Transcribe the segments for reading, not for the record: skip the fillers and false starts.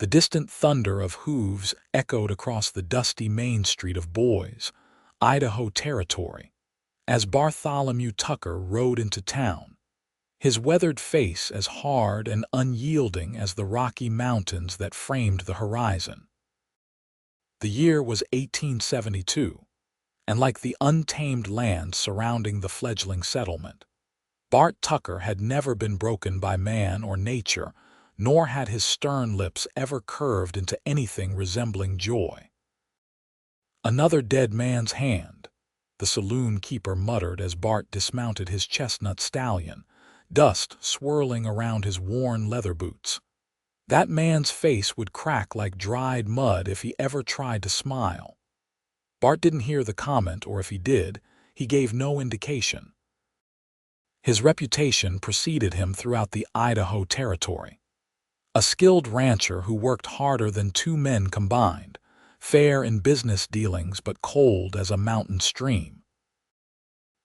The distant thunder of hooves echoed across the dusty main street of Boise, Idaho Territory, as Bartholomew Tucker rode into town, his weathered face as hard and unyielding as the Rocky Mountains that framed the horizon. The year was 1872, and like the untamed land surrounding the fledgling settlement, Bart Tucker had never been broken by man or nature, nor had his stern lips ever curved into anything resembling joy. "Another dead man's hand," the saloon keeper muttered as Bart dismounted his chestnut stallion, dust swirling around his worn leather boots. That man's face would crack like dried mud if he ever tried to smile. Bart didn't hear the comment, or if he did, he gave no indication. His reputation preceded him throughout the Idaho Territory. A skilled rancher who worked harder than two men combined, fair in business dealings but cold as a mountain stream.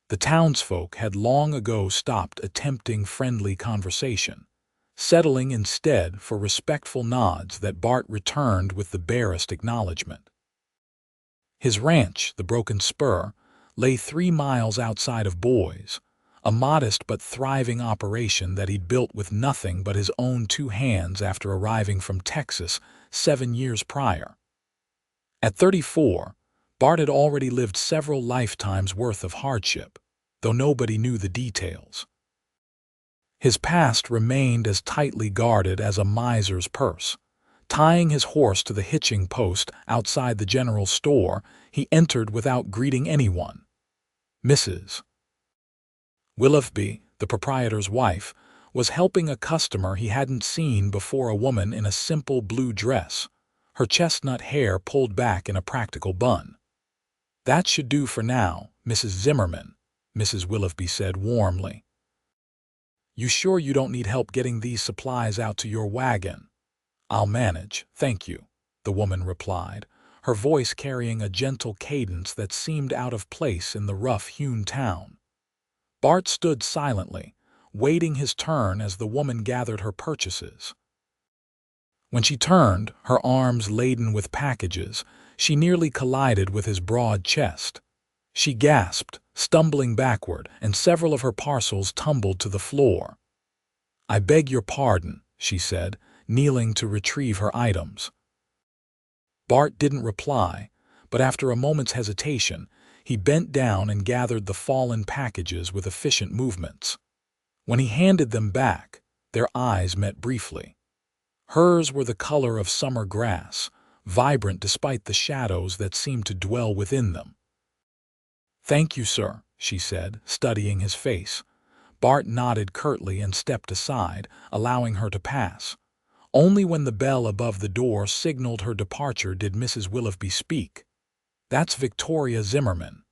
The townsfolk had long ago stopped attempting friendly conversation, settling instead for respectful nods that Bart returned with the barest acknowledgement. His ranch, the Broken Spur, lay 3 miles outside of Boise, a modest but thriving operation that he'd built with nothing but his own 2 hands after arriving from Texas 7 years prior. At 34, Bart had already lived several lifetimes' worth of hardship, though nobody knew the details. His past remained as tightly guarded as a miser's purse. Tying his horse to the hitching post outside the general store, he entered without greeting anyone. Mrs. Willoughby, the proprietor's wife, was helping a customer he hadn't seen before, a woman in a simple blue dress, her chestnut hair pulled back in a practical bun. "That should do for now, Mrs. Zimmermann," Mrs. Willoughby said warmly. "You sure you don't need help getting these supplies out to your wagon?" "I'll manage, thank you," the woman replied, her voice carrying a gentle cadence that seemed out of place in the rough-hewn town. Bart stood silently, waiting his turn as the woman gathered her purchases. When she turned, her arms laden with packages, she nearly collided with his broad chest. She gasped, stumbling backward, and several of her parcels tumbled to the floor. "I beg your pardon," she said, kneeling to retrieve her items. Bart didn't reply, but after a moment's hesitation, he bent down and gathered the fallen packages with efficient movements. When he handed them back, their eyes met briefly. Hers were the color of summer grass, vibrant despite the shadows that seemed to dwell within them. "Thank you, sir," she said, studying his face. Bart nodded curtly and stepped aside, allowing her to pass. Only when the bell above the door signaled her departure did Mrs. Willoughby speak. "That's Victoria Zimmermann,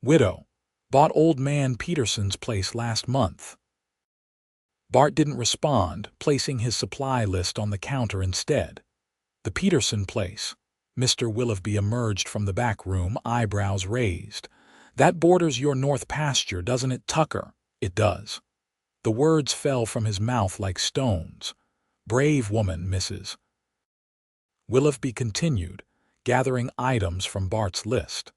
widow. Bought old man Peterson's place last month." Bart didn't respond, placing his supply list on the counter instead. "The Peterson place." Mr. Willoughby emerged from the back room, eyebrows raised. "That borders your north pasture, doesn't it, Tucker?" "It does." The words fell from his mouth like stones. "Brave woman, Mrs. Willoughby continued, gathering items from Bart's list.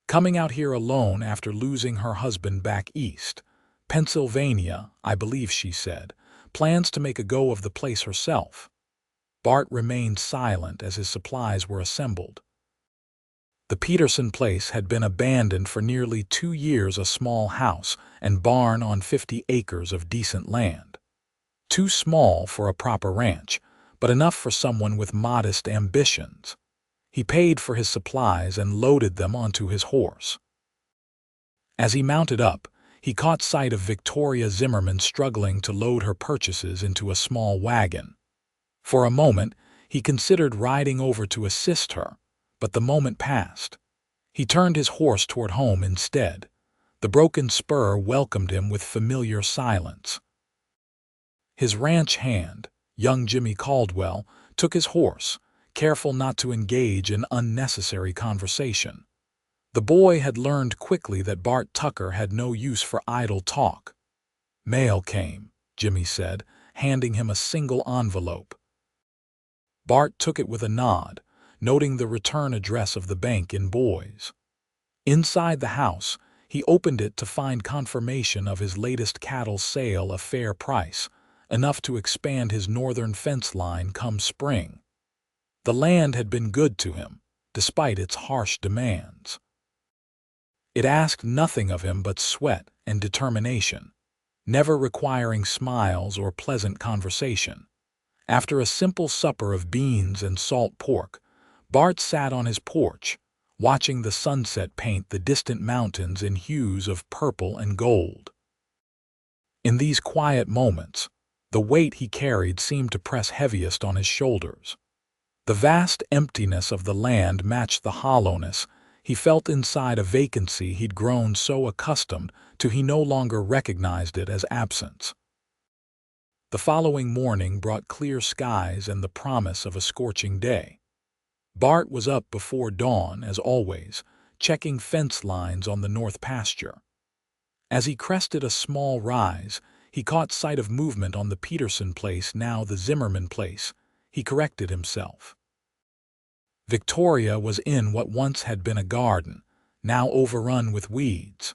"Coming out here alone after losing her husband back east. Pennsylvania, I believe she said. Plans to make a go of the place herself." Bart remained silent as his supplies were assembled. The Peterson place had been abandoned for nearly 2 years, a small house and barn on 50 acres of decent land. Too small for a proper ranch, but enough for someone with modest ambitions. He paid for his supplies and loaded them onto his horse. As he mounted up, he caught sight of Victoria Zimmermann struggling to load her purchases into a small wagon. For a moment, he considered riding over to assist her, but the moment passed. He turned his horse toward home instead. The Broken Spur welcomed him with familiar silence. His ranch hand, young Jimmy Caldwell, took his horse, careful not to engage in unnecessary conversation. The boy had learned quickly that Bart Tucker had no use for idle talk. "Mail came," Jimmy said, handing him a single envelope. Bart took it with a nod, noting the return address of the bank in Boise. Inside the house, he opened it to find confirmation of his latest cattle sale, a fair price, enough to expand his northern fence line come spring. The land had been good to him, despite its harsh demands. It asked nothing of him but sweat and determination, never requiring smiles or pleasant conversation. After a simple supper of beans and salt pork, Bart sat on his porch, watching the sunset paint the distant mountains in hues of purple and gold. In these quiet moments, the weight he carried seemed to press heaviest on his shoulders. The vast emptiness of the land matched the hollowness he felt inside a vacancy he'd grown so accustomed to he no longer recognized it as absence. The following morning brought clear skies and the promise of a scorching day. Bart was up before dawn, as always, checking fence lines on the north pasture. As he crested a small rise, he caught sight of movement on the Peterson place, now the Zimmermann place. He corrected himself. Victoria was in what once had been a garden, now overrun with weeds.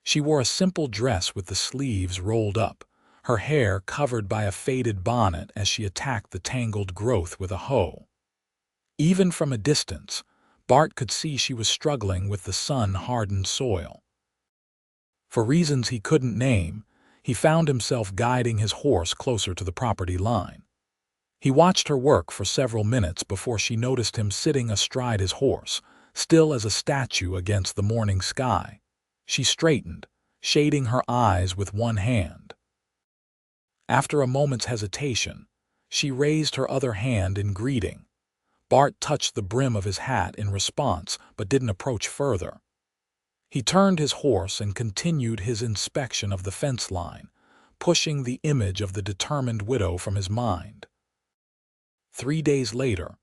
She wore a simple dress with the sleeves rolled up, her hair covered by a faded bonnet as she attacked the tangled growth with a hoe. Even from a distance, Bart could see she was struggling with the sun-hardened soil. For reasons he couldn't name, he found himself guiding his horse closer to the property line. He watched her work for several minutes before she noticed him sitting astride his horse, still as a statue against the morning sky. She straightened, shading her eyes with one hand. After a moment's hesitation, she raised her other hand in greeting. Bart touched the brim of his hat in response, but didn't approach further. He turned his horse and continued his inspection of the fence line, pushing the image of the determined widow from his mind. 3 days later,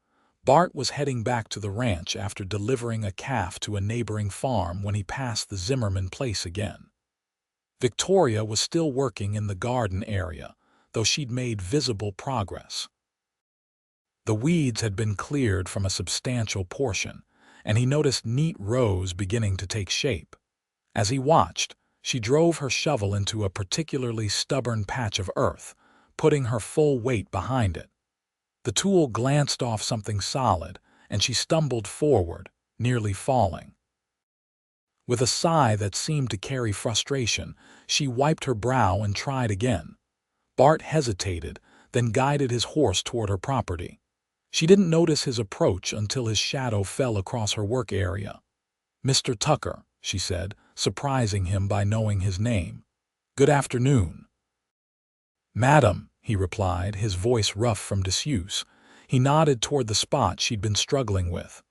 Bart was heading back to the ranch after delivering a calf to a neighboring farm when he passed the Zimmermann place again. Victoria was still working in the garden area, though she'd made visible progress. The weeds had been cleared from a substantial portion, and he noticed neat rows beginning to take shape. As he watched, she drove her shovel into a particularly stubborn patch of earth, putting her full weight behind it. The tool glanced off something solid, and she stumbled forward, nearly falling. With a sigh that seemed to carry frustration, she wiped her brow and tried again. Bart hesitated, then guided his horse toward her property. She didn't notice his approach until his shadow fell across her work area. "Mr. Tucker," she said, surprising him by knowing his name. "Good afternoon." "Madam," he replied, his voice rough from disuse. He nodded toward the spot she'd been struggling with.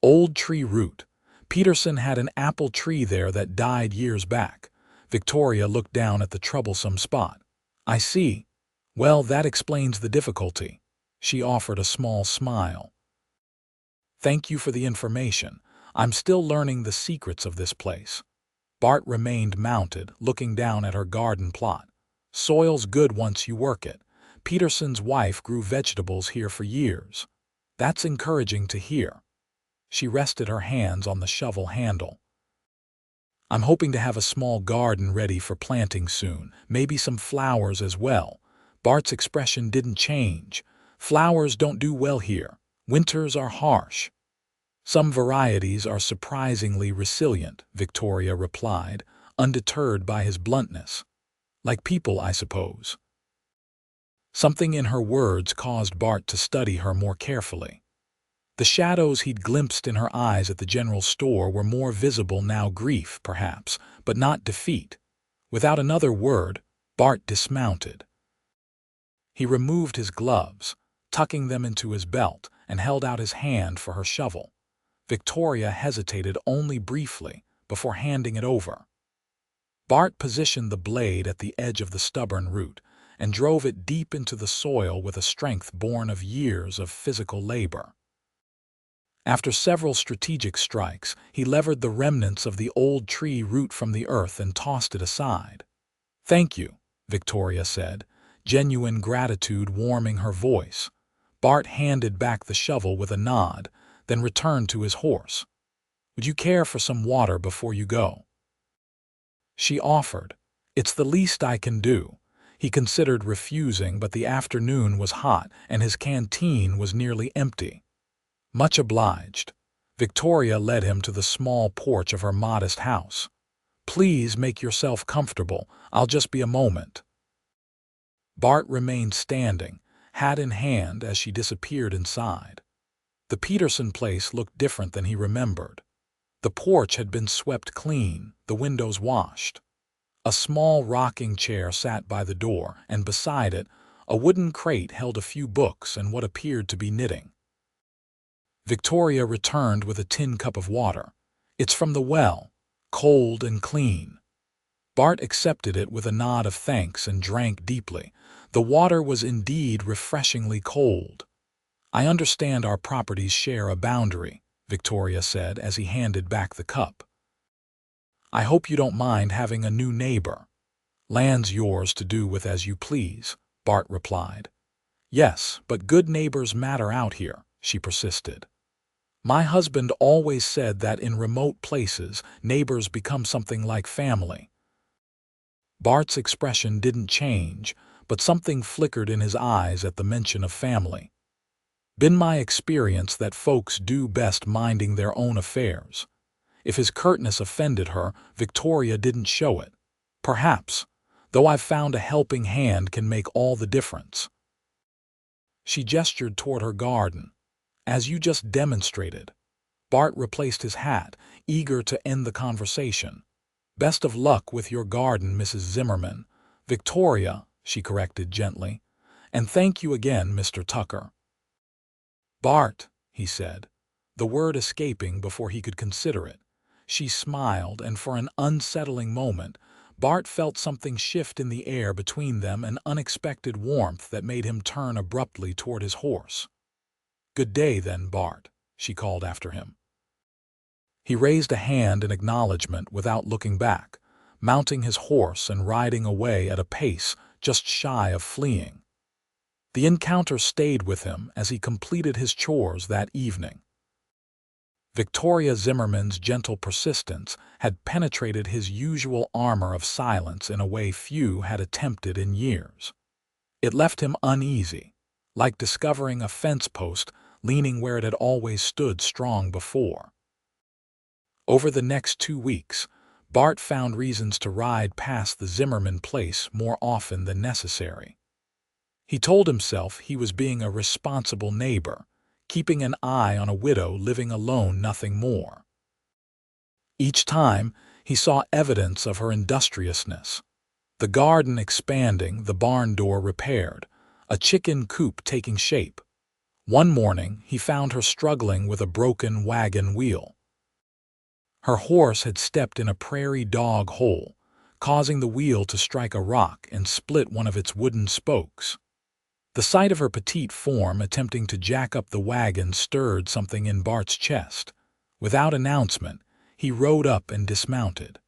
"Old tree root. Peterson had an apple tree there that died years back." Victoria looked down at the troublesome spot. "I see. Well, that explains the difficulty." She offered a small smile. "Thank you for the information. I'm still learning the secrets of this place." Bart remained mounted, looking down at her garden plot. "Soil's good once you work it. Peterson's wife grew vegetables here for years." "That's encouraging to hear." She rested her hands on the shovel handle. "I'm hoping to have a small garden ready for planting soon, maybe some flowers as well." Bart's expression didn't change. "Flowers don't do well here. Winters are harsh." "Some varieties are surprisingly resilient," Victoria replied, undeterred by his bluntness. "Like people, I suppose." Something in her words caused Bart to study her more carefully. The shadows he'd glimpsed in her eyes at the general store were more visible now, grief, perhaps, but not defeat. Without another word, Bart dismounted. He removed his gloves, tucking them into his belt, and held out his hand for her shovel. Victoria hesitated only briefly before handing it over. Bart positioned the blade at the edge of the stubborn root and drove it deep into the soil with a strength born of years of physical labor. After several strategic strikes, he levered the remnants of the old tree root from the earth and tossed it aside. "Thank you," Victoria said, genuine gratitude warming her voice. Bart handed back the shovel with a nod, then returned to his horse. "Would you care for some water before you go?" She offered. "It's the least I can do." He considered refusing, but the afternoon was hot and his canteen was nearly empty. "Much obliged." Victoria led him to the small porch of her modest house. "Please make yourself comfortable. I'll just be a moment." Bart remained standing, hat in hand, as she disappeared inside. The Peterson place looked different than he remembered. The porch had been swept clean, the windows washed. A small rocking chair sat by the door, and beside it, a wooden crate held a few books and what appeared to be knitting. Victoria returned with a tin cup of water. "It's from the well, cold and clean." Bart accepted it with a nod of thanks and drank deeply. The water was indeed refreshingly cold. "I understand our properties share a boundary," Victoria said as he handed back the cup. "I hope you don't mind having a new neighbor." "Land's yours to do with as you please," Bart replied. "Yes, but good neighbors matter out here," she persisted. "My husband always said that in remote places, neighbors become something like family." Bart's expression didn't change, but something flickered in his eyes at the mention of family. "Been my experience that folks do best minding their own affairs." If his curtness offended her, Victoria didn't show it. "Perhaps, though I've found a helping hand can make all the difference." She gestured toward her garden. "As you just demonstrated." Bart replaced his hat, eager to end the conversation. "Best of luck with your garden, Mrs. Zimmermann." "Victoria," she corrected gently. "And thank you again, Mr. Tucker." "Bart," he said, the word escaping before he could consider it. She smiled, and for an unsettling moment, Bart felt something shift in the air between them, an unexpected warmth that made him turn abruptly toward his horse. "Good day, then, Bart," she called after him. He raised a hand in acknowledgement without looking back, mounting his horse and riding away at a pace just shy of fleeing. The encounter stayed with him as he completed his chores that evening. Victoria Zimmermann's gentle persistence had penetrated his usual armor of silence in a way few had attempted in years. It left him uneasy, like discovering a fence post leaning where it had always stood strong before. Over the next 2 weeks, Bart found reasons to ride past the Zimmermann place more often than necessary. He told himself he was being a responsible neighbor, keeping an eye on a widow living alone, nothing more. Each time, he saw evidence of her industriousness. The garden expanding, the barn door repaired, a chicken coop taking shape. One morning, he found her struggling with a broken wagon wheel. Her horse had stepped in a prairie dog hole, causing the wheel to strike a rock and split one of its wooden spokes. The sight of her petite form attempting to jack up the wagon stirred something in Bart's chest. Without announcement, he rode up and dismounted.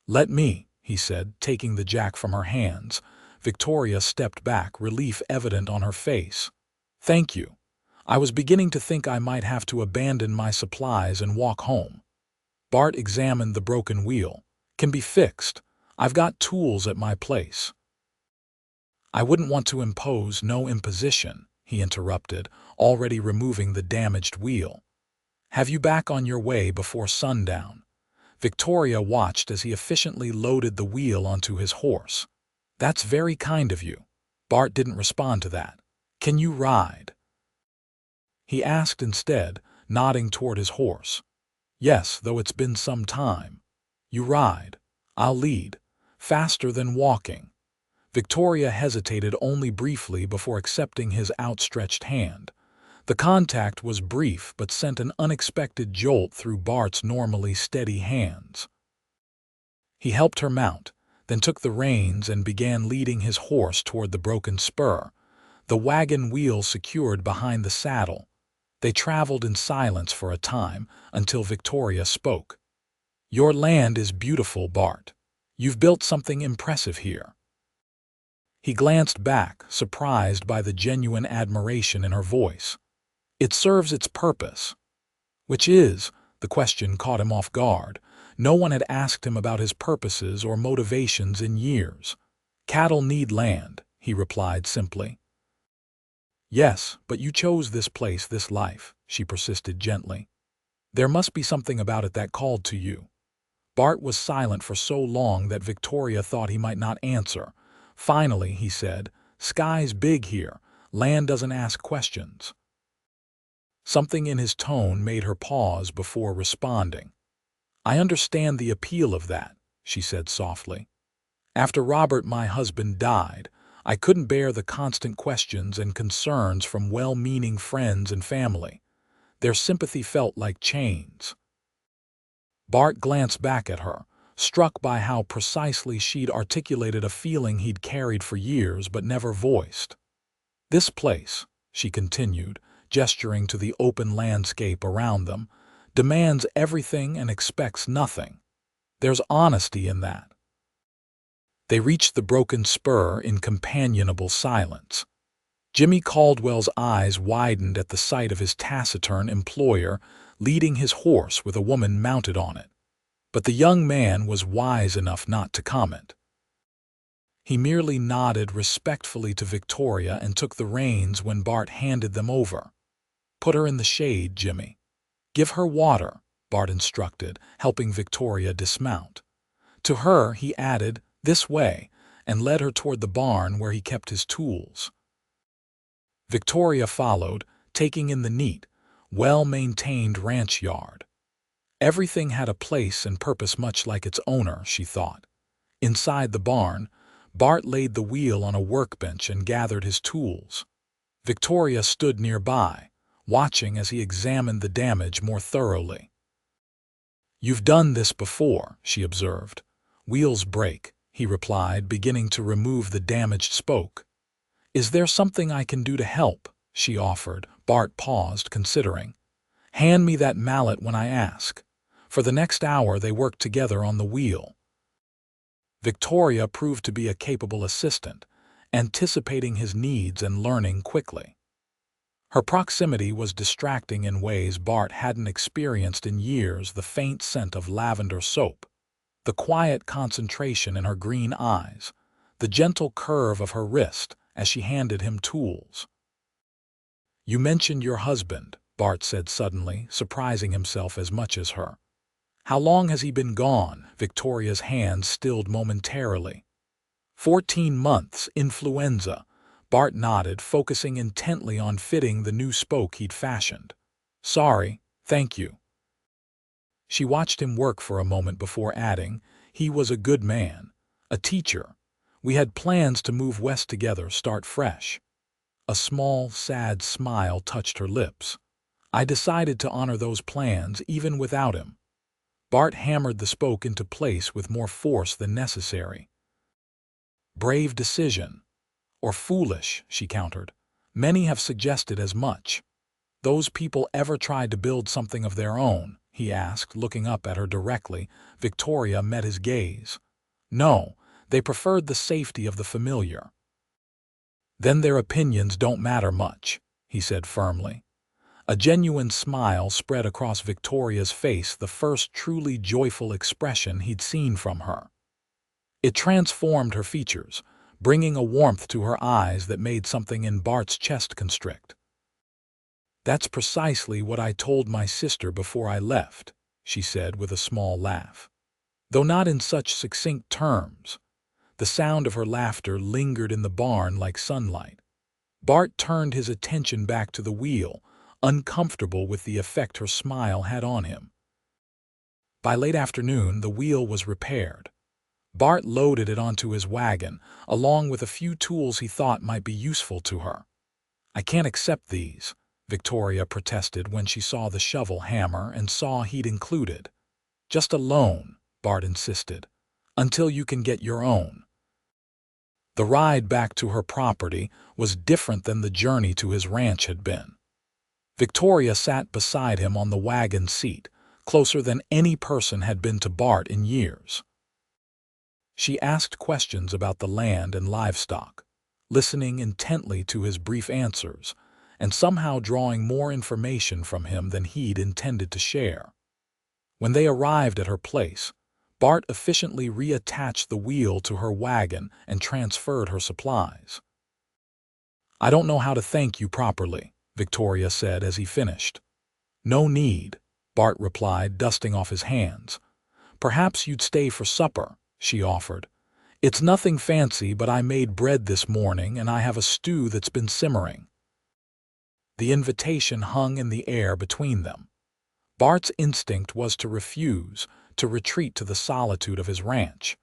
"Let me," he said, taking the jack from her hands. Victoria stepped back, relief evident on her face. "Thank you. I was beginning to think I might have to abandon my supplies and walk home." Bart examined the broken wheel. "Can be fixed. I've got tools at my place." "I wouldn't want to impose no imposition," he interrupted, already removing the damaged wheel. "Have you back on your way before sundown?" Victoria watched as he efficiently loaded the wheel onto his horse. "That's very kind of you." Bart didn't respond to that. "Can you ride?" he asked instead, nodding toward his horse. "Yes, though it's been some time." "You ride. I'll lead. Faster than walking." Victoria hesitated only briefly before accepting his outstretched hand. The contact was brief but sent an unexpected jolt through Bart's normally steady hands. He helped her mount, then took the reins and began leading his horse toward the broken spur, the wagon wheel secured behind the saddle. They traveled in silence for a time until Victoria spoke. "Your land is beautiful, Bart. You've built something impressive here." He glanced back, surprised by the genuine admiration in her voice. "It serves its purpose." Which is, the question caught him off guard. No one had asked him about his purposes or motivations in years. "Cattle need land," he replied simply. "Yes, but you chose this place, this life," she persisted gently. "There must be something about it that called to you." Bart was silent for so long that Victoria thought he might not answer. Finally, he said, "Sky's big here. Land doesn't ask questions." Something in his tone made her pause before responding. "I understand the appeal of that," she said softly. "After Robert, my husband, died, I couldn't bear the constant questions and concerns from well-meaning friends and family. Their sympathy felt like chains." Bart glanced back at her, struck by how precisely she'd articulated a feeling he'd carried for years but never voiced. "This place," she continued, gesturing to the open landscape around them, "demands everything and expects nothing. There's honesty in that." They reached the broken spur in companionable silence. Jimmy Caldwell's eyes widened at the sight of his taciturn employer leading his horse with a woman mounted on it. But the young man was wise enough not to comment. He merely nodded respectfully to Victoria and took the reins when Bart handed them over. "Put her in the shade, Jimmy." "Give her water," Bart instructed, helping Victoria dismount. To her he added, "This way," and led her toward the barn where he kept his tools. Victoria followed, taking in the neat, well-maintained ranch yard. Everything had a place and purpose much like its owner, she thought. Inside the barn, Bart laid the wheel on a workbench and gathered his tools. Victoria stood nearby, watching as he examined the damage more thoroughly. "You've done this before," she observed. "Wheels break," he replied, beginning to remove the damaged spoke. "Is there something I can do to help?" she offered. Bart paused, considering. "Hand me that mallet when I ask." For the next hour they worked together on the wheel. Victoria proved to be a capable assistant, anticipating his needs and learning quickly. Her proximity was distracting in ways Bart hadn't experienced in years: the faint scent of lavender soap, the quiet concentration in her green eyes, the gentle curve of her wrist as she handed him tools. "You mentioned your husband," Bart said suddenly, surprising himself as much as her. "How long has he been gone?" Victoria's hand stilled momentarily. 14 months, influenza." Bart nodded, focusing intently on fitting the new spoke he'd fashioned. "Sorry, thank you." She watched him work for a moment before adding, "He was a good man, a teacher. We had plans to move west together, start fresh." A small, sad smile touched her lips. "I decided to honor those plans even without him." Bart hammered the spoke into place with more force than necessary. "Brave decision." "Or foolish," she countered. "Many have suggested as much." "Those people ever tried to build something of their own?" he asked, looking up at her directly. Victoria met his gaze. "No, they preferred the safety of the familiar." "Then their opinions don't matter much," he said firmly. A genuine smile spread across Victoria's face, the first truly joyful expression he'd seen from her. It transformed her features, bringing a warmth to her eyes that made something in Bart's chest constrict. "That's precisely what I told my sister before I left," she said with a small laugh. Though not in such succinct terms. The sound of her laughter lingered in the barn like sunlight. Bart turned his attention back to the wheel, uncomfortable with the effect her smile had on him. By late afternoon, the wheel was repaired. Bart loaded it onto his wagon, along with a few tools he thought might be useful to her. "I can't accept these," Victoria protested when she saw the shovel hammer and saw he'd included. "Just a loan," Bart insisted, "until you can get your own." The ride back to her property was different than the journey to his ranch had been. Victoria sat beside him on the wagon seat, closer than any person had been to Bart in years. She asked questions about the land and livestock. listening intently to his brief answers, and somehow drawing more information from him than he'd intended to share. When they arrived at her place, Bart efficiently reattached the wheel to her wagon and transferred her supplies. "I don't know how to thank you properly," Victoria said as he finished. "No need," Bart replied, dusting off his hands. "Perhaps you'd stay for supper," she offered. "It's nothing fancy, but I made bread this morning and I have a stew that's been simmering." The invitation hung in the air between them. Bart's instinct was to refuse, to retreat to the solitude of his ranch.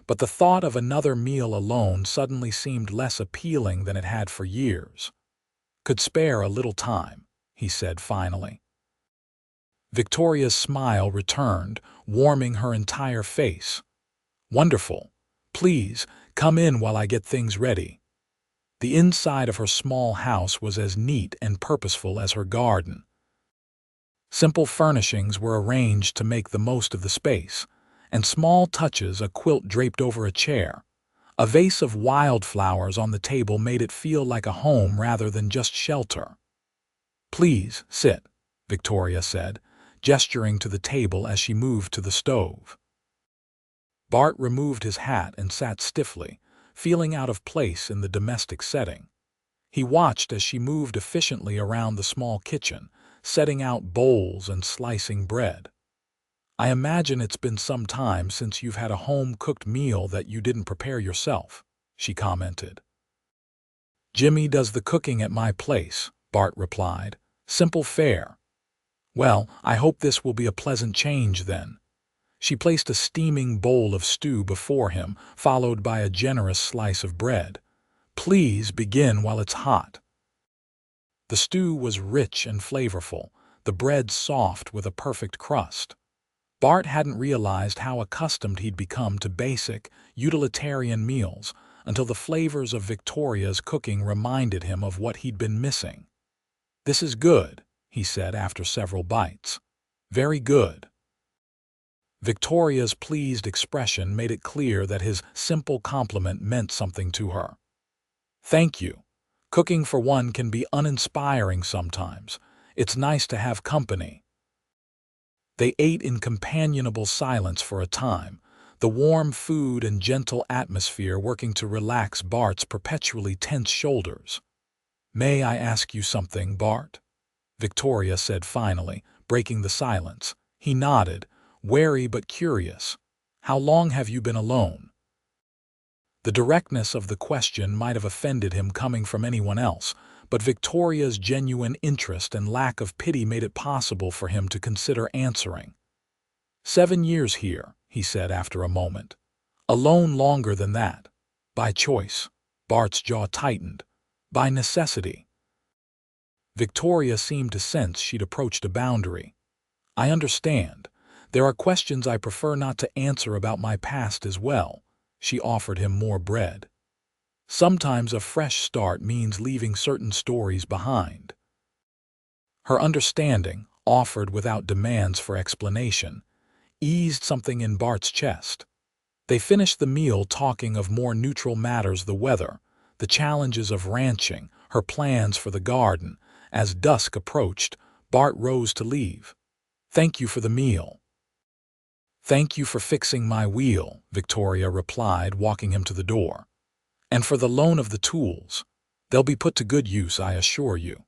But the thought of another meal alone suddenly seemed less appealing than it had for years. "Could spare a little time," he said finally. Victoria's smile returned, warming her entire face. "Wonderful. Please, come in while I get things ready." The inside of her small house was as neat and purposeful as her garden. Simple furnishings were arranged to make the most of the space, and small touches, a quilt draped over a chair, a vase of wildflowers on the table, made it feel like a home rather than just shelter. "Please, sit," Victoria said, gesturing to the table as she moved to the stove. Bart removed his hat and sat stiffly, feeling out of place in the domestic setting. He watched as she moved efficiently around the small kitchen, setting out bowls and slicing bread. "I imagine it's been some time since you've had a home-cooked meal that you didn't prepare yourself," she commented. "Jimmy does the cooking at my place," Bart replied. "Simple fare." "Well, I hope this will be a pleasant change then." She placed a steaming bowl of stew before him, followed by a generous slice of bread. "Please begin while it's hot." The stew was rich and flavorful, the bread soft with a perfect crust. Bart hadn't realized how accustomed he'd become to basic, utilitarian meals until the flavors of Victoria's cooking reminded him of what he'd been missing. "This is good," he said after several bites. "Very good." Victoria's pleased expression made it clear that his simple compliment meant something to her. "Thank you. Cooking for one can be uninspiring sometimes. It's nice to have company." They ate in companionable silence for a time, the warm food and gentle atmosphere working to relax Bart's perpetually tense shoulders. "May I ask you something, Bart?" Victoria said finally, breaking the silence. He nodded, wary but curious. "How long have you been alone?" The directness of the question might have offended him coming from anyone else, but Victoria's genuine interest and lack of pity made it possible for him to consider answering. 7 years here," he said after a moment. "Alone longer than that." "By choice." Bart's jaw tightened. "By necessity." Victoria seemed to sense she'd approached a boundary. "I understand. There are questions I prefer not to answer about my past as well." She offered him more bread. "Sometimes a fresh start means leaving certain stories behind." Her understanding, offered without demands for explanation, eased something in Bart's chest. They finished the meal talking of more neutral matters: the weather, the challenges of ranching, her plans for the garden. As dusk approached, Bart rose to leave. "Thank you for the meal." "Thank you for fixing my wheel," Victoria replied, walking him to the door. "And for the loan of the tools. They'll be put to good use, I assure you."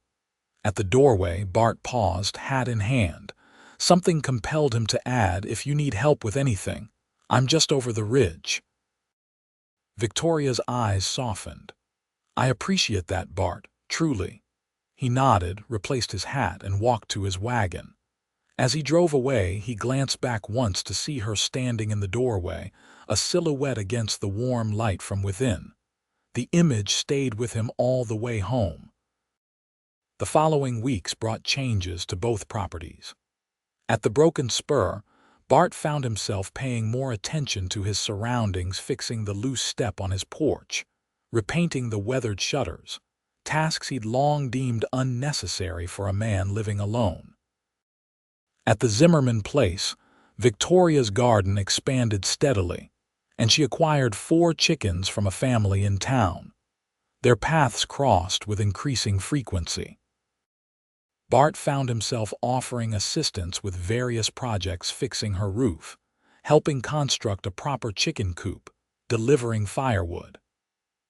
At the doorway, Bart paused, hat in hand. Something compelled him to add, "If you need help with anything, I'm just over the ridge." Victoria's eyes softened. "I appreciate that, Bart, truly." He nodded, replaced his hat, and walked to his wagon. As he drove away, he glanced back once to see her standing in the doorway, a silhouette against the warm light from within. The image stayed with him all the way home. The following weeks brought changes to both properties. At the Broken Spur, Bart found himself paying more attention to his surroundings, fixing the loose step on his porch, repainting the weathered shutters, tasks he'd long deemed unnecessary for a man living alone. At the Zimmermann place, Victoria's garden expanded steadily, and she acquired 4 chickens from a family in town. Their paths crossed with increasing frequency. Bart found himself offering assistance with various projects, fixing her roof, helping construct a proper chicken coop, delivering firewood.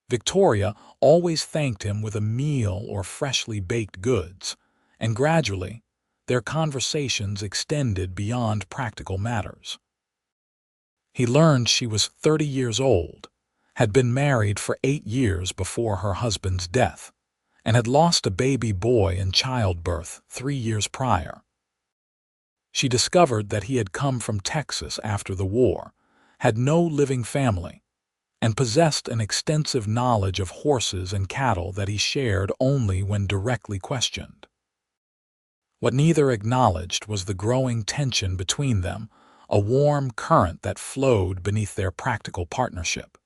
Victoria always thanked him with a meal or freshly baked goods, and gradually, their conversations extended beyond practical matters. He learned she was 30 years old, had been married for 8 years before her husband's death, and had lost a baby boy in childbirth 3 years prior. She discovered that he had come from Texas after the war, had no living family, and possessed an extensive knowledge of horses and cattle that he shared only when directly questioned. What neither acknowledged was the growing tension between them, a warm current that flowed beneath their practical partnership.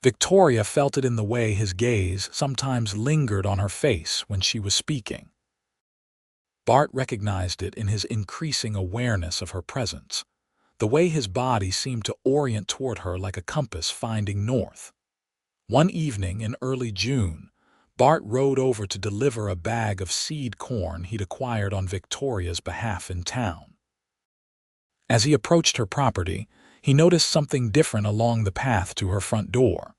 Victoria felt it in the way his gaze sometimes lingered on her face when she was speaking. Bart recognized it in his increasing awareness of her presence, the way his body seemed to orient toward her like a compass finding north. One evening in early June, Bart rode over to deliver a bag of seed corn he'd acquired on Victoria's behalf in town. As he approached her property, he noticed something different along the path to her front door.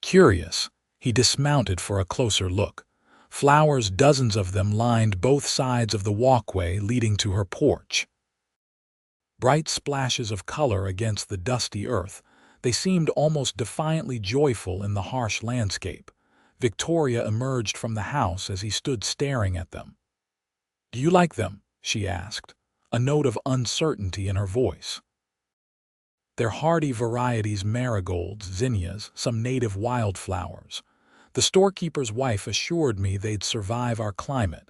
Curious, he dismounted for a closer look. Flowers, dozens of them, lined both sides of the walkway leading to her porch. Bright splashes of color against the dusty earth, they seemed almost defiantly joyful in the harsh landscape. Victoria emerged from the house as he stood staring at them. "Do you like them?" she asked, a note of uncertainty in her voice. "They're hardy varieties, marigolds, zinnias, some native wildflowers. The storekeeper's wife assured me they'd survive our climate."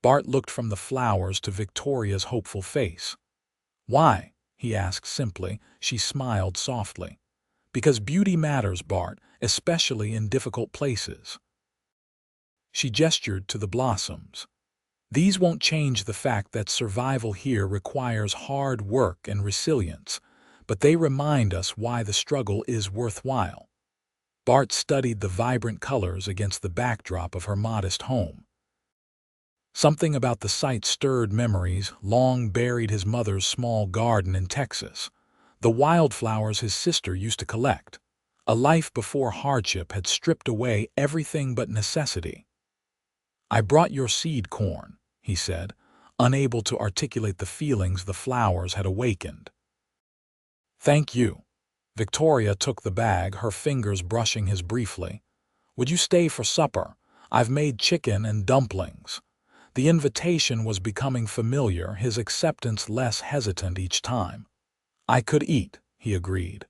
Bart looked from the flowers to Victoria's hopeful face. "Why?" he asked simply. She smiled softly. "Because beauty matters, Bart, especially in difficult places." She gestured to the blossoms. "These won't change the fact that survival here requires hard work and resilience, but they remind us why the struggle is worthwhile." Bart studied the vibrant colors against the backdrop of her modest home. Something about the sight stirred memories long buried: his mother's small garden in Texas, the wildflowers his sister used to collect. A life before hardship had stripped away everything but necessity. "I brought your seed corn," he said, unable to articulate the feelings the flowers had awakened. "Thank you." Victoria took the bag, her fingers brushing his briefly. "Would you stay for supper? I've made chicken and dumplings." The invitation was becoming familiar, his acceptance less hesitant each time. "I could eat," he agreed.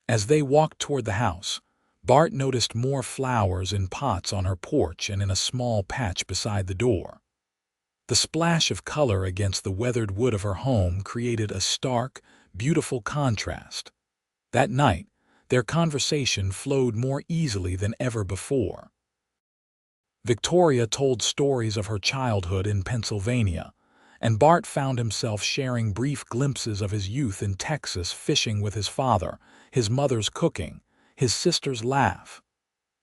As they walked toward the house, Bart noticed more flowers in pots on her porch and in a small patch beside the door. The splash of color against the weathered wood of her home created a stark, beautiful contrast. That night, their conversation flowed more easily than ever before. Victoria told stories of her childhood in Pennsylvania, and Bart found himself sharing brief glimpses of his youth in Texas, fishing with his father, his mother's cooking, his sister's laugh.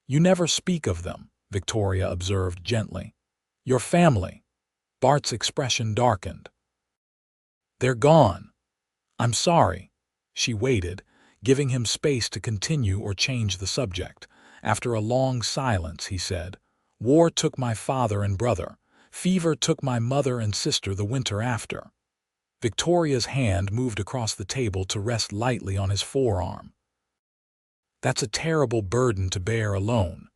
"You never speak of them," Victoria observed gently. "Your family." Bart's expression darkened. "They're gone." "I'm sorry." She waited, giving him space to continue or change the subject. After a long silence, he said, "War took my father and brother. Fever took my mother and sister the winter after." Victoria's hand moved across the table to rest lightly on his forearm. "That's a terrible burden to bear alone."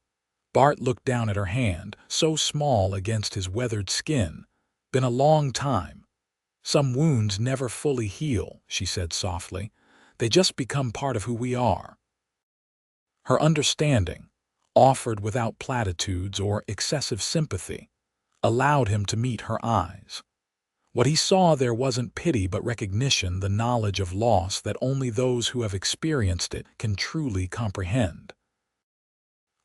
Bart looked down at her hand, so small against his weathered skin. "Been a long time." "Some wounds never fully heal," she said softly. "They just become part of who we are." Her understanding, offered without platitudes or excessive sympathy, allowed him to meet her eyes. What he saw there wasn't pity but recognition, the knowledge of loss that only those who have experienced it can truly comprehend.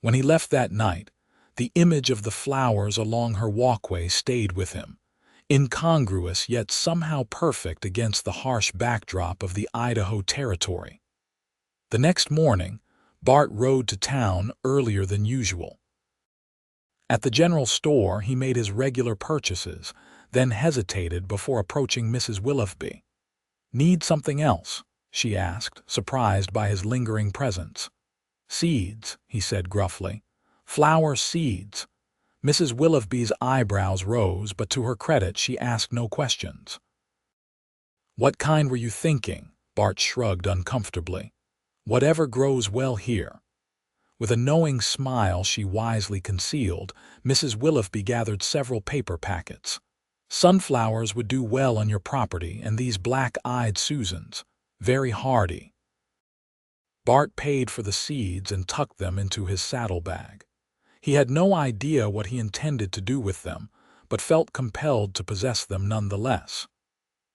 When he left that night, the image of the flowers along her walkway stayed with him, incongruous yet somehow perfect against the harsh backdrop of the Idaho Territory. The next morning, Bart rode to town earlier than usual. At the general store, he made his regular purchases, then hesitated before approaching Mrs. Willoughby. "Need something else?" she asked, surprised by his lingering presence. "Seeds," he said gruffly. "Flower seeds." Mrs. Willoughby's eyebrows rose, but to her credit she asked no questions. "What kind were you thinking?" Bart shrugged uncomfortably. "Whatever grows well here." With a knowing smile she wisely concealed, Mrs. Willoughby gathered several paper packets. "Sunflowers would do well on your property, and these black-eyed Susans. Very hardy." Bart paid for the seeds and tucked them into his saddlebag. He had no idea what he intended to do with them, but felt compelled to possess them nonetheless.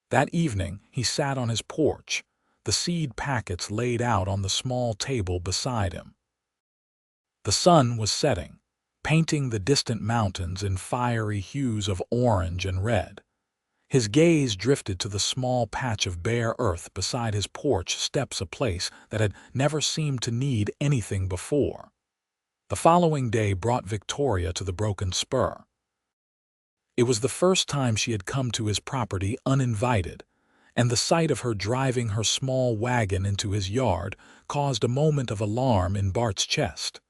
That evening he sat on his porch, the seed packets laid out on the small table beside him. The sun was setting, painting the distant mountains in fiery hues of orange and red. His gaze drifted to the small patch of bare earth beside his porch steps, a place that had never seemed to need anything before. The following day brought Victoria to the broken spur. It was the first time she had come to his property uninvited, and the sight of her driving her small wagon into his yard caused a moment of alarm in Bart's chest.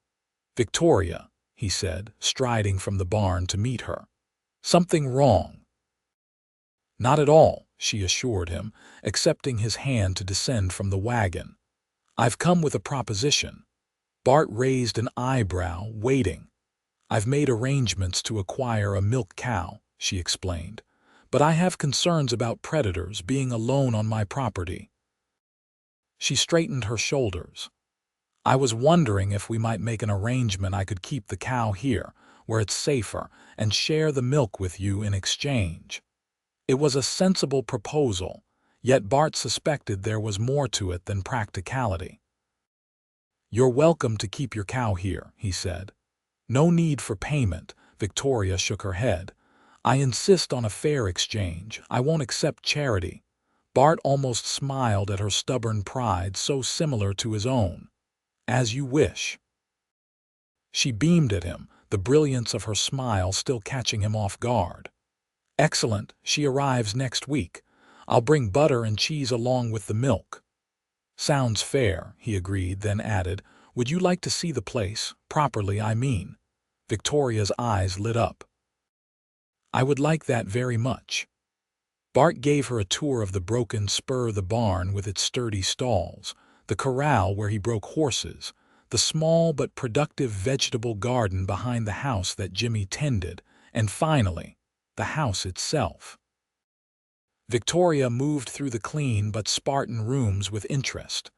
"Victoria," he said, striding from the barn to meet her. "Something wrong?" "Not at all," she assured him, accepting his hand to descend from the wagon. "I've come with a proposition." Bart raised an eyebrow, waiting. "I've made arrangements to acquire a milk cow," she explained, "but I have concerns about predators being alone on my property." She straightened her shoulders. "I was wondering if we might make an arrangement I could keep the cow here, where it's safer, and share the milk with you in exchange." It was a sensible proposal, yet Bart suspected there was more to it than practicality. "You're welcome to keep your cow here," he said. "No need for payment." Victoria shook her head. "I insist on a fair exchange. I won't accept charity." Bart almost smiled at her stubborn pride, so similar to his own. "As you wish." She beamed at him, the brilliance of her smile still catching him off guard. "Excellent. She arrives next week. I'll bring butter and cheese along with the milk." "Sounds fair," he agreed, then added, "Would you like to see the place? Properly, I mean." Victoria's eyes lit up. "I would like that very much." Bart gave her a tour of the broken spur, the barn with its sturdy stalls, the corral where he broke horses, the small but productive vegetable garden behind the house that Jimmy tended, and finally, the house itself. Victoria moved through the clean but Spartan rooms with interest.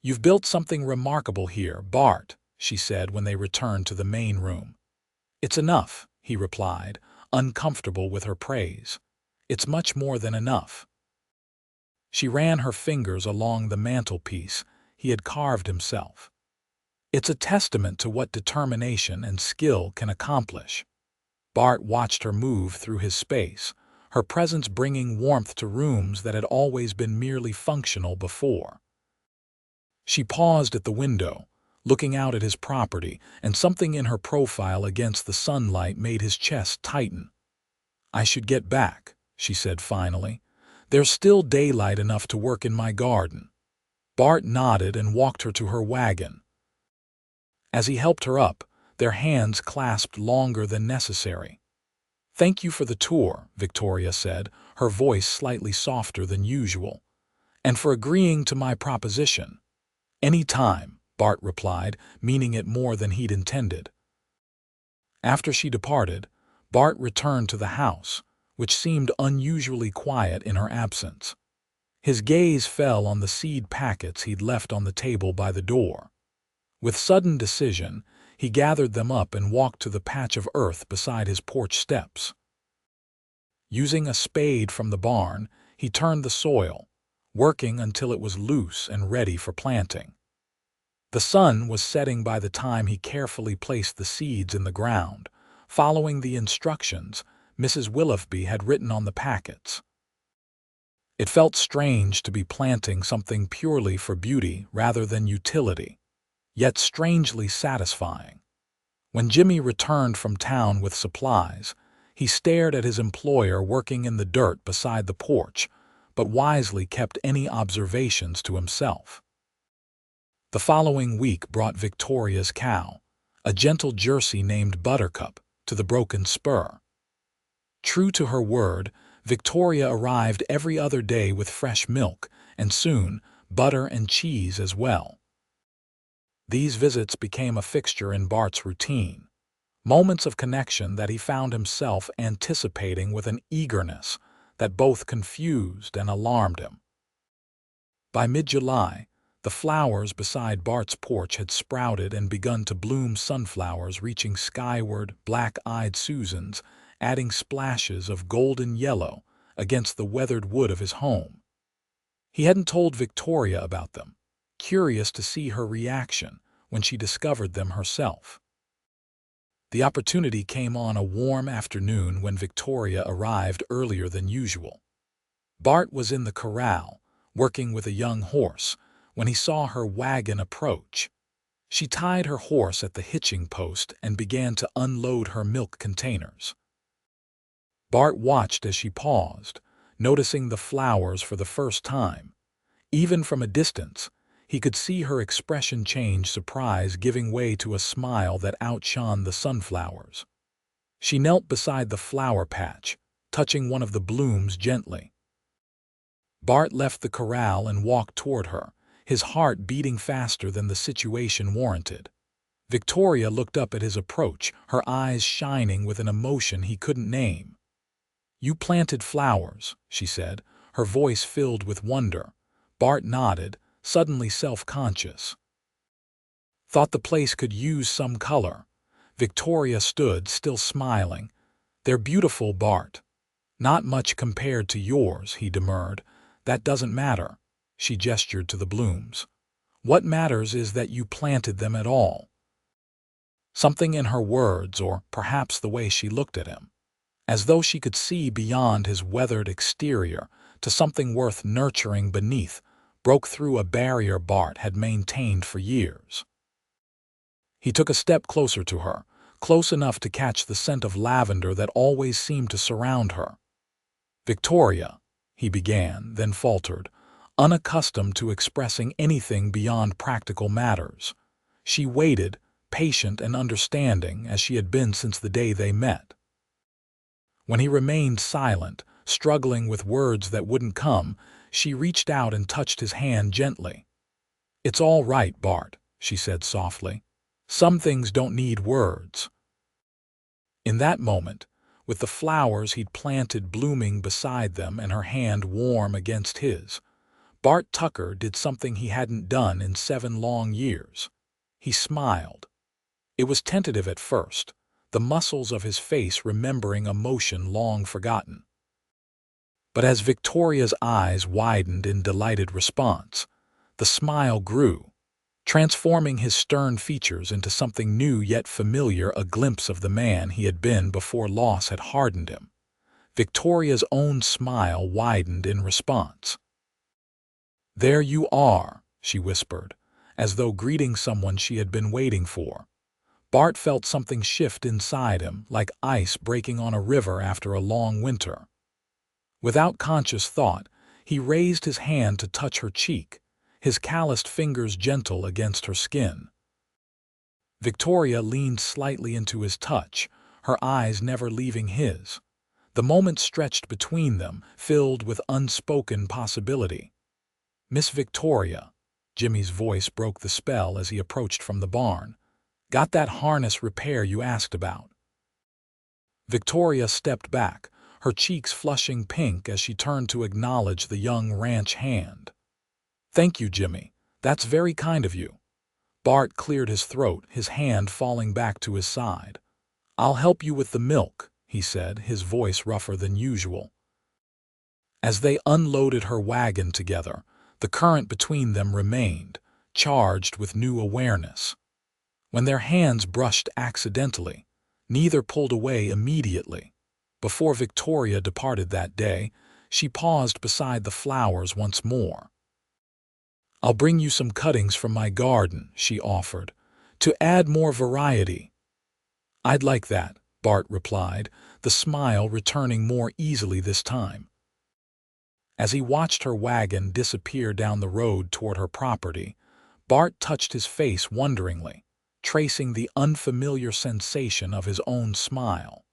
"You've built something remarkable here, Bart," she said when they returned to the main room. "It's enough," he replied, uncomfortable with her praise. "It's much more than enough." She ran her fingers along the mantelpiece he had carved himself. "It's a testament to what determination and skill can accomplish." Bart watched her move through his space, her presence bringing warmth to rooms that had always been merely functional before. She paused at the window, looking out at his property, and something in her profile against the sunlight made his chest tighten. "I should get back," she said finally. "There's still daylight enough to work in my garden." Bart nodded and walked her to her wagon. As he helped her up, their hands clasped longer than necessary. "Thank you for the tour," Victoria said, her voice slightly softer than usual, "and for agreeing to my proposition." "Any time," Bart replied, meaning it more than he'd intended. After she departed, Bart returned to the house, which seemed unusually quiet in her absence. His gaze fell on the seed packets he'd left on the table by the door. With sudden decision, he gathered them up and walked to the patch of earth beside his porch steps. Using a spade from the barn, he turned the soil, working until it was loose and ready for planting. The sun was setting by the time he carefully placed the seeds in the ground, following the instructions Mrs. Willoughby had written on the packets. It felt strange to be planting something purely for beauty rather than utility. yet strangely satisfying. When Jimmy returned from town with supplies, he stared at his employer working in the dirt beside the porch, but wisely kept any observations to himself. The following week brought Victoria's cow, a gentle Jersey named Buttercup, to the broken spur. True to her word, Victoria arrived every other day with fresh milk, and soon butter and cheese as well. These visits became a fixture in Bart's routine, moments of connection that he found himself anticipating with an eagerness that both confused and alarmed him. By mid-July, the flowers beside Bart's porch had sprouted and begun to bloom, sunflowers reaching skyward, black-eyed Susans, adding splashes of golden yellow against the weathered wood of his home. He hadn't told Victoria about them, curious to see her reaction when she discovered them herself. The opportunity came on a warm afternoon when Victoria arrived earlier than usual. Bart was in the corral, working with a young horse, when he saw her wagon approach. She tied her horse at the hitching post and began to unload her milk containers. Bart watched as she paused, noticing the flowers for the first time. Even from a distance, he could see her expression change, surprise giving way to a smile that outshone the sunflowers. She knelt beside the flower patch, touching one of the blooms gently. Bart left the corral and walked toward her, his heart beating faster than the situation warranted. Victoria looked up at his approach, her eyes shining with an emotion he couldn't name. "You planted flowers," she said, her voice filled with wonder. Bart nodded, suddenly self-conscious. "Thought the place could use some color." Victoria stood, still smiling. "They're beautiful, Bart." "Not much compared to yours," he demurred. "That doesn't matter." She gestured to the blooms. "What matters is that you planted them at all." Something in her words, or perhaps the way she looked at him, as though she could see beyond his weathered exterior to something worth nurturing beneath, broke through a barrier Bart had maintained for years. He took a step closer to her, close enough to catch the scent of lavender that always seemed to surround her. "Victoria," he began, then faltered, unaccustomed to expressing anything beyond practical matters. She waited, patient and understanding as she had been since the day they met. When he remained silent, struggling with words that wouldn't come, she reached out and touched his hand gently. "It's all right, Bart," she said softly. "Some things don't need words." In that moment, with the flowers he'd planted blooming beside them and her hand warm against his, Bart Tucker did something he hadn't done in 7 long years. He smiled. It was tentative at first, the muscles of his face remembering a motion long forgotten. But as Victoria's eyes widened in delighted response, the smile grew, transforming his stern features into something new yet familiar, a glimpse of the man he had been before loss had hardened him. Victoria's own smile widened in response. "There you are," she whispered, as though greeting someone she had been waiting for. Bart felt something shift inside him, like ice breaking on a river after a long winter. Without conscious thought, he raised his hand to touch her cheek, his calloused fingers gentle against her skin. Victoria leaned slightly into his touch, her eyes never leaving his. The moment stretched between them, filled with unspoken possibility. "Miss Victoria," Jimmy's voice broke the spell as he approached from the barn. "Got that harness repair you asked about?" Victoria stepped back, her cheeks flushing pink as she turned to acknowledge the young ranch hand. "Thank you, Jimmy. That's very kind of you." Bart cleared his throat, his hand falling back to his side. "I'll help you with the milk," he said, his voice rougher than usual. As they unloaded her wagon together, the current between them remained, charged with new awareness. When their hands brushed accidentally, neither pulled away immediately. Before Victoria departed that day, she paused beside the flowers once more. "I'll bring you some cuttings from my garden," she offered, "to add more variety." "I'd like that," Bart replied, the smile returning more easily this time. As he watched her wagon disappear down the road toward her property, Bart touched his face wonderingly, tracing the unfamiliar sensation of his own smile.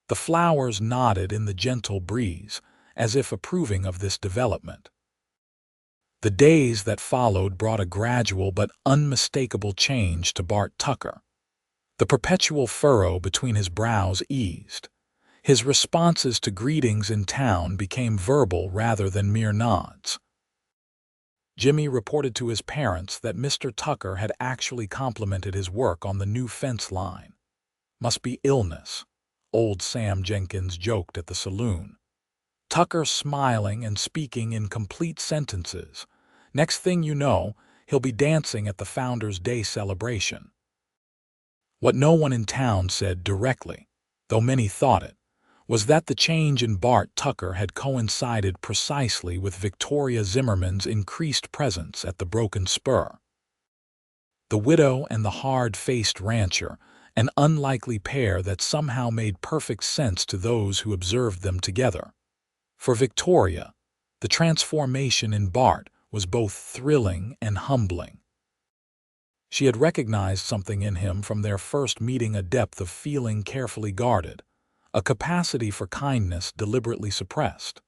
The flowers nodded in the gentle breeze, as if approving of this development. The days that followed brought a gradual but unmistakable change to Bart Tucker. The perpetual furrow between his brows eased. His responses to greetings in town became verbal rather than mere nods. Jimmy reported to his parents that Mr. Tucker had actually complimented his work on the new fence line. "Must be illness," old Sam Jenkins joked at the saloon. Tucker smiling and speaking in complete sentences. Next thing you know, he'll be dancing at the Founders' Day celebration. What no one in town said directly, though many thought it, was that the change in Bart Tucker had coincided precisely with Victoria Zimmermann's increased presence at the Broken Spur. The widow and the hard-faced rancher, an unlikely pair that somehow made perfect sense to those who observed them together. For Victoria, the transformation in Bart was both thrilling and humbling. She had recognized something in him from their first meeting, a depth of feeling carefully guarded, a capacity for kindness deliberately suppressed.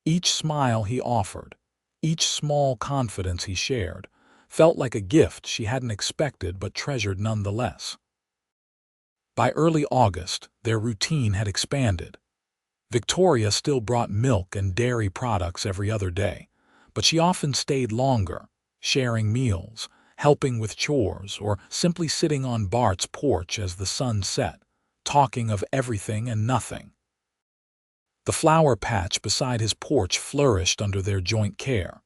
Each smile he offered, each small confidence he shared, felt like a gift she hadn't expected but treasured nonetheless. By early August, their routine had expanded. Victoria still brought milk and dairy products every other day, but she often stayed longer, sharing meals, helping with chores, or simply sitting on Bart's porch as the sun set, talking of everything and nothing. The flower patch beside his porch flourished under their joint care.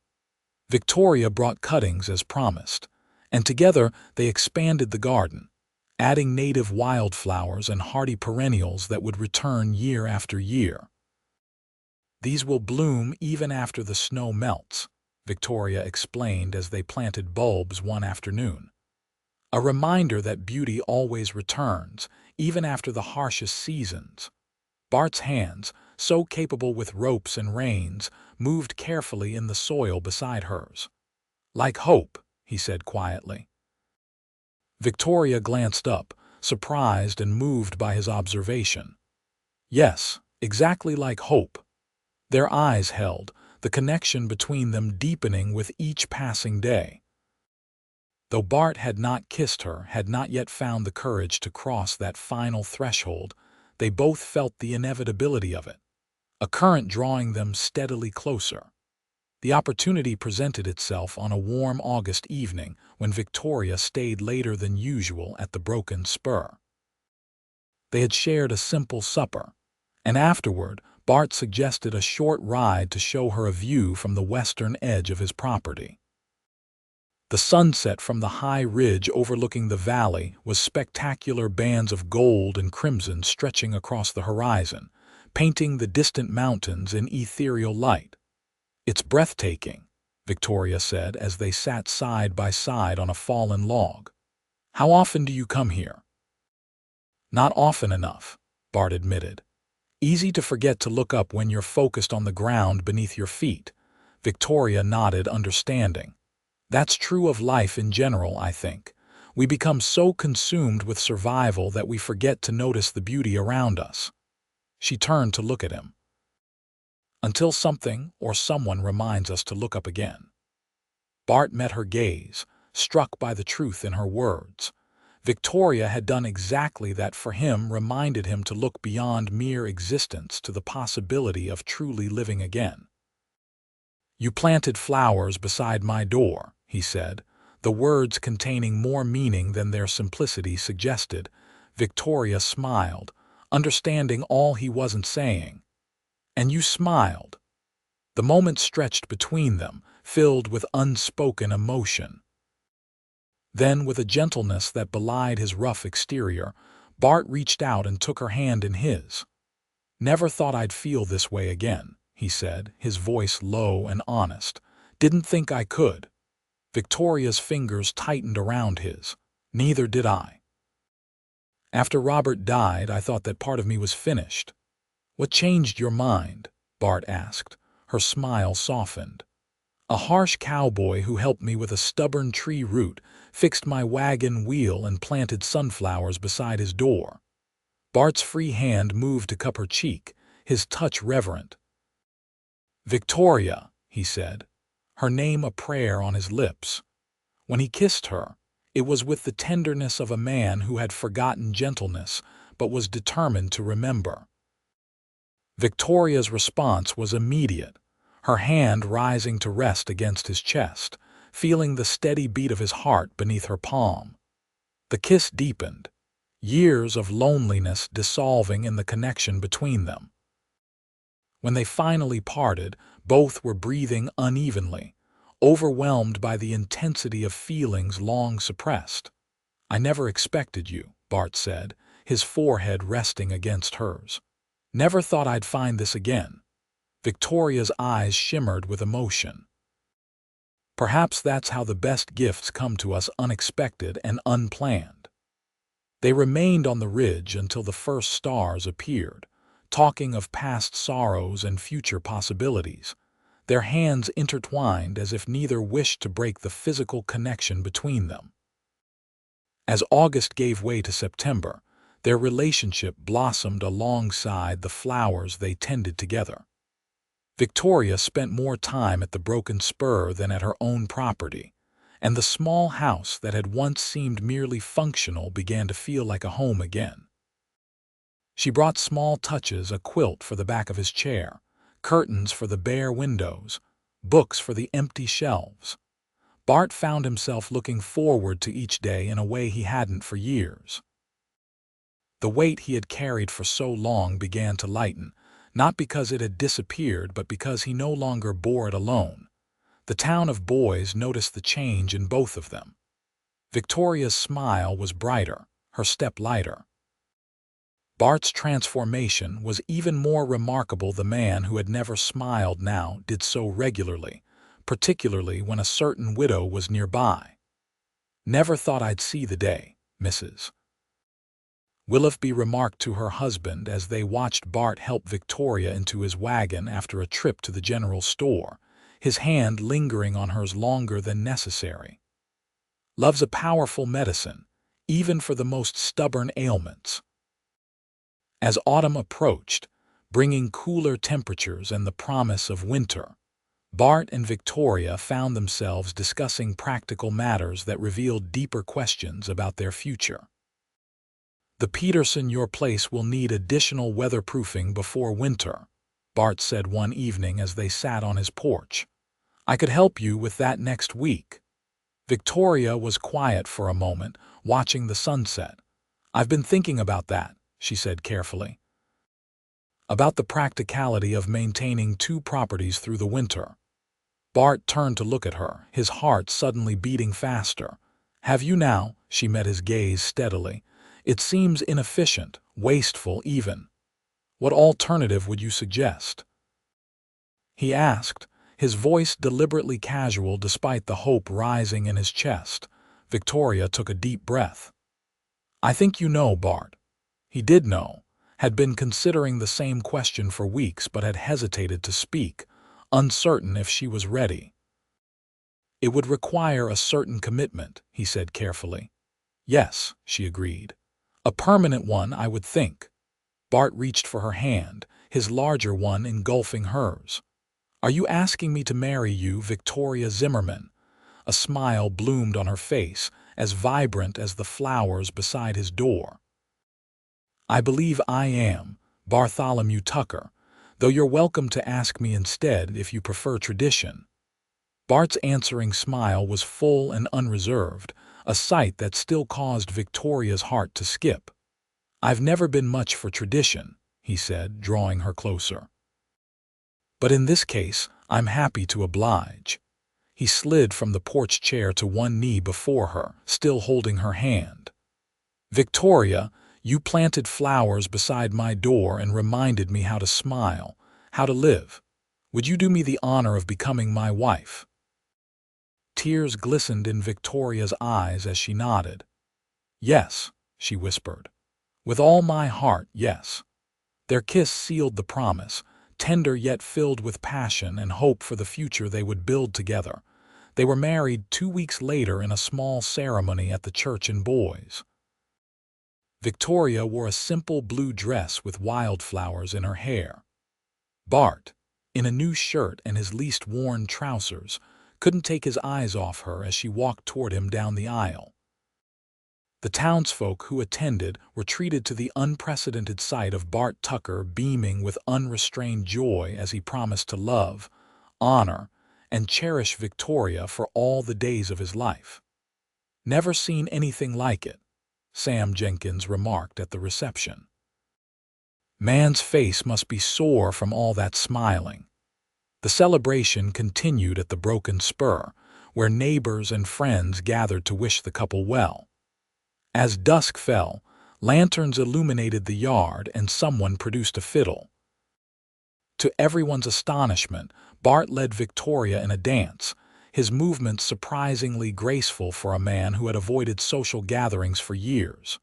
Victoria brought cuttings as promised, and together they expanded the garden, adding native wildflowers and hardy perennials that would return year after year. "These will bloom even after the snow melts," Victoria explained as they planted bulbs one afternoon. "A reminder that beauty always returns, even after the harshest seasons." Bart's hands, so capable with ropes and reins, moved carefully in the soil beside hers. "Like hope," he said quietly. Victoria glanced up, surprised and moved by his observation. "Yes, exactly like hope." Their eyes held, the connection between them deepening with each passing day. Though Bart had not kissed her, had not yet found the courage to cross that final threshold, they both felt the inevitability of it, a current drawing them steadily closer. The opportunity presented itself on a warm August evening when Victoria stayed later than usual at the Broken Spur. They had shared a simple supper, and afterward Bart suggested a short ride to show her a view from the western edge of his property. The sunset from the high ridge overlooking the valley was spectacular, bands of gold and crimson stretching across the horizon, painting the distant mountains in ethereal light. "It's breathtaking," Victoria said as they sat side by side on a fallen log. "How often do you come here?" "Not often enough," Bart admitted. "Easy to forget to look up when you're focused on the ground beneath your feet." Victoria nodded, understanding. "That's true of life in general, I think. We become so consumed with survival that we forget to notice the beauty around us." She turned to look at him. "Until something or someone reminds us to look up again." Bart met her gaze, struck by the truth in her words. Victoria had done exactly that for him, reminded him to look beyond mere existence to the possibility of truly living again. "You planted flowers beside my door," he said, the words containing more meaning than their simplicity suggested. Victoria smiled, understanding all he wasn't saying. "And you smiled." The moment stretched between them, filled with unspoken emotion. Then, with a gentleness that belied his rough exterior, Bart reached out and took her hand in his. "Never thought I'd feel this way again," he said, his voice low and honest. "Didn't think I could." Victoria's fingers tightened around his. Neither did I. After Robert died, I thought that part of me was finished. What changed your mind? Bart asked. Her smile softened. A harsh cowboy who helped me with a stubborn tree root, fixed my wagon wheel and planted sunflowers beside his door. Bart's free hand moved to cup her cheek, his touch reverent. Victoria, he said, her name a prayer on his lips. When he kissed her, it was with the tenderness of a man who had forgotten gentleness but was determined to remember. Victoria's response was immediate, her hand rising to rest against his chest, feeling the steady beat of his heart beneath her palm. The kiss deepened, years of loneliness dissolving in the connection between them. When they finally parted, both were breathing unevenly, overwhelmed by the intensity of feelings long suppressed. I never expected you, Bart said, his forehead resting against hers. Never thought I'd find this again. Victoria's eyes shimmered with emotion. Perhaps that's how the best gifts come to us, unexpected and unplanned. They remained on the ridge until the first stars appeared, talking of past sorrows and future possibilities, their hands intertwined as if neither wished to break the physical connection between them. As August gave way to September, their relationship blossomed alongside the flowers they tended together. Victoria spent more time at the broken spur than at her own property, and the small house that had once seemed merely functional began to feel like a home again. She brought small touches, a quilt for the back of his chair, curtains for the bare windows, books for the empty shelves. Bart found himself looking forward to each day in a way he hadn't for years. The weight he had carried for so long began to lighten, not because it had disappeared, but because he no longer bore it alone. The town of boys noticed the change in both of them. Victoria's smile was brighter, her step lighter. Bart's transformation was even more remarkable. The man who had never smiled now did so regularly, particularly when a certain widow was nearby. Never thought I'd see the day, Mrs. Willoughby remarked to her husband as they watched Bart help Victoria into his wagon after a trip to the general store, his hand lingering on hers longer than necessary. Love's a powerful medicine, even for the most stubborn ailments. As autumn approached, bringing cooler temperatures and the promise of winter, Bart and Victoria found themselves discussing practical matters that revealed deeper questions about their future. The Peterson your place will need additional weatherproofing before winter, Bart said one evening as they sat on his porch. I could help you with that next week. Victoria was quiet for a moment, watching the sunset. I've been thinking about that, she said carefully. About the practicality of maintaining two properties through the winter. Bart turned to look at her, his heart suddenly beating faster. Have you now? She met his gaze steadily. It seems inefficient, wasteful even. What alternative would you suggest? He asked, his voice deliberately casual despite the hope rising in his chest. Victoria took a deep breath. I think you know, Bart. He did know, had been considering the same question for weeks but had hesitated to speak, uncertain if she was ready. It would require a certain commitment, he said carefully. Yes, she agreed. A permanent one, I would think. Bart reached for her hand, his larger one engulfing hers. Are you asking me to marry you, Victoria Zimmermann? A smile bloomed on her face, as vibrant as the flowers beside his door. I believe I am, Bartholomew Tucker, though you're welcome to ask me instead if you prefer tradition. Bart's answering smile was full and unreserved, a sight that still caused Victoria's heart to skip. I've never been much for tradition, he said, drawing her closer. But in this case, I'm happy to oblige. He slid from the porch chair to one knee before her, still holding her hand. Victoria, you planted flowers beside my door and reminded me how to smile, how to live. Would you do me the honor of becoming my wife? Tears glistened in Victoria's eyes as she nodded. "Yes," she whispered. "With all my heart, yes." Their kiss sealed the promise, tender yet filled with passion and hope for the future they would build together. They were married 2 weeks later in a small ceremony at the church in Boise. Victoria wore a simple blue dress with wildflowers in her hair. Bart, in a new shirt and his least worn trousers, couldn't take his eyes off her as she walked toward him down the aisle. The townsfolk who attended were treated to the unprecedented sight of Bart Tucker beaming with unrestrained joy as he promised to love, honor, and cherish Victoria for all the days of his life. "Never seen anything like it," Sam Jenkins remarked at the reception. "Man's face must be sore from all that smiling." The celebration continued at the Broken Spur, where neighbors and friends gathered to wish the couple well. As dusk fell, lanterns illuminated the yard and someone produced a fiddle. To everyone's astonishment, Bart led Victoria in a dance, his movements surprisingly graceful for a man who had avoided social gatherings for years.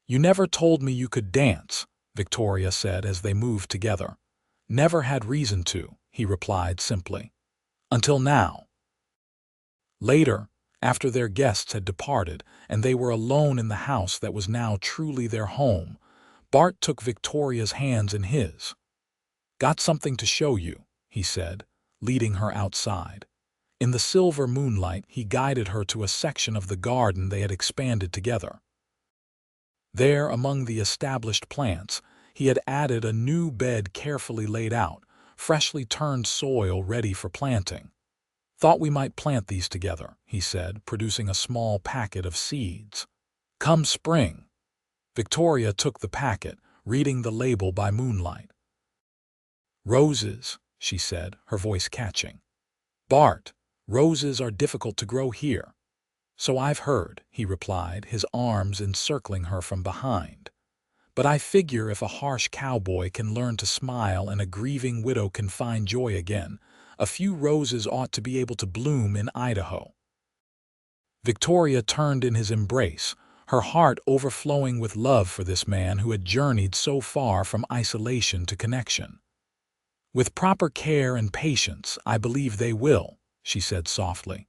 "You never told me you could dance," Victoria said as they moved together. "Never had reason to," he replied simply. "Until now." Later, after their guests had departed and they were alone in the house that was now truly their home, Bart took Victoria's hands in his. "Got something to show you," he said, leading her outside. In the silver moonlight, he guided her to a section of the garden they had expanded together. There, among the established plants, he had added a new bed carefully laid out, freshly turned soil ready for planting. "Thought we might plant these together," he said, producing a small packet of seeds. "Come spring." Victoria took the packet, reading the label by moonlight. "Roses," she said, her voice catching. "Bart, roses are difficult to grow here." "So I've heard," he replied, his arms encircling her from behind. "But I figure if a harsh cowboy can learn to smile and a grieving widow can find joy again, a few roses ought to be able to bloom in Idaho." Victoria turned in his embrace, her heart overflowing with love for this man who had journeyed so far from isolation to connection. "With proper care and patience, I believe they will," she said softly.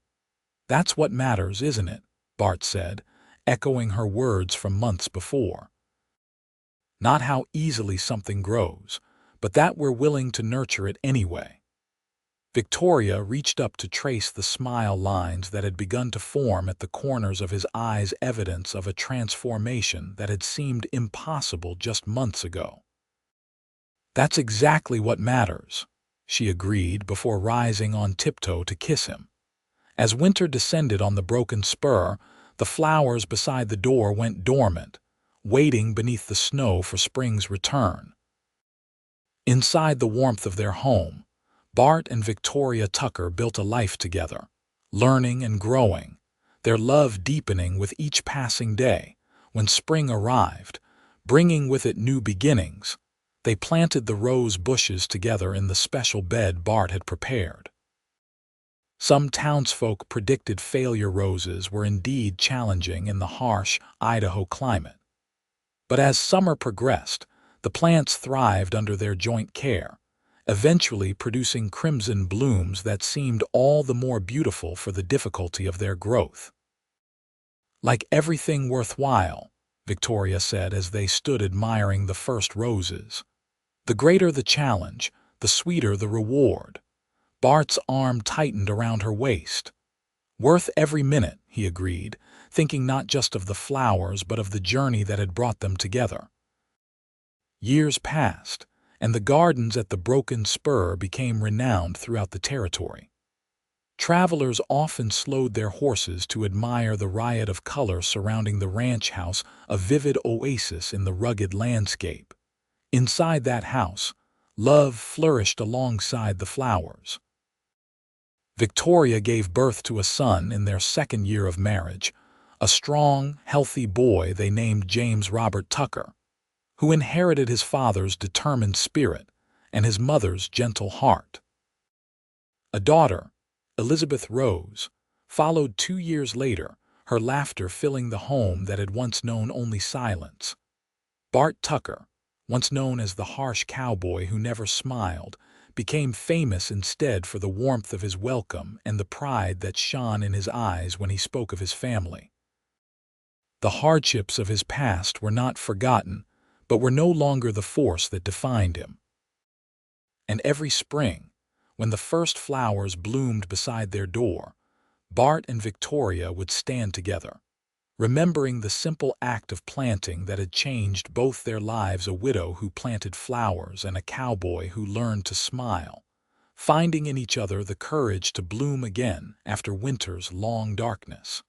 "That's what matters, isn't it?" Bart said, echoing her words from months before. "Not how easily something grows, but that we're willing to nurture it anyway." Victoria reached up to trace the smile lines that had begun to form at the corners of his eyes, evidence of a transformation that had seemed impossible just months ago. "That's exactly what matters," she agreed before rising on tiptoe to kiss him. As winter descended on the Broken Spur, the flowers beside the door went dormant, waiting beneath the snow for spring's return. Inside the warmth of their home, Bart and Victoria Tucker built a life together, learning and growing, their love deepening with each passing day. When spring arrived, bringing with it new beginnings, they planted the rose bushes together in the special bed Bart had prepared. Some townsfolk predicted failure roses were indeed challenging in the harsh Idaho climate. But as summer progressed, the plants thrived under their joint care, eventually producing crimson blooms that seemed all the more beautiful for the difficulty of their growth. "Like everything worthwhile," Victoria said as they stood admiring the first roses. "The greater the challenge, the sweeter the reward." Bart's arm tightened around her waist. "Worth every minute," he agreed, thinking not just of the flowers but of the journey that had brought them together. Years passed, and the gardens at the Broken Spur became renowned throughout the territory. Travelers often slowed their horses to admire the riot of color surrounding the ranch house, a vivid oasis in the rugged landscape. Inside that house, love flourished alongside the flowers. Victoria gave birth to a son in their second year of marriage, a strong, healthy boy they named James Robert Tucker, who inherited his father's determined spirit and his mother's gentle heart. A daughter, Elizabeth Rose, followed 2 years later, her laughter filling the home that had once known only silence. Bart Tucker, once known as the harsh cowboy who never smiled, became famous instead for the warmth of his welcome and the pride that shone in his eyes when he spoke of his family. The hardships of his past were not forgotten, but were no longer the force that defined him. And every spring, when the first flowers bloomed beside their door, Bart and Victoria would stand together, remembering the simple act of planting that had changed both their lives, a widow who planted flowers and a cowboy who learned to smile, finding in each other the courage to bloom again after winter's long darkness.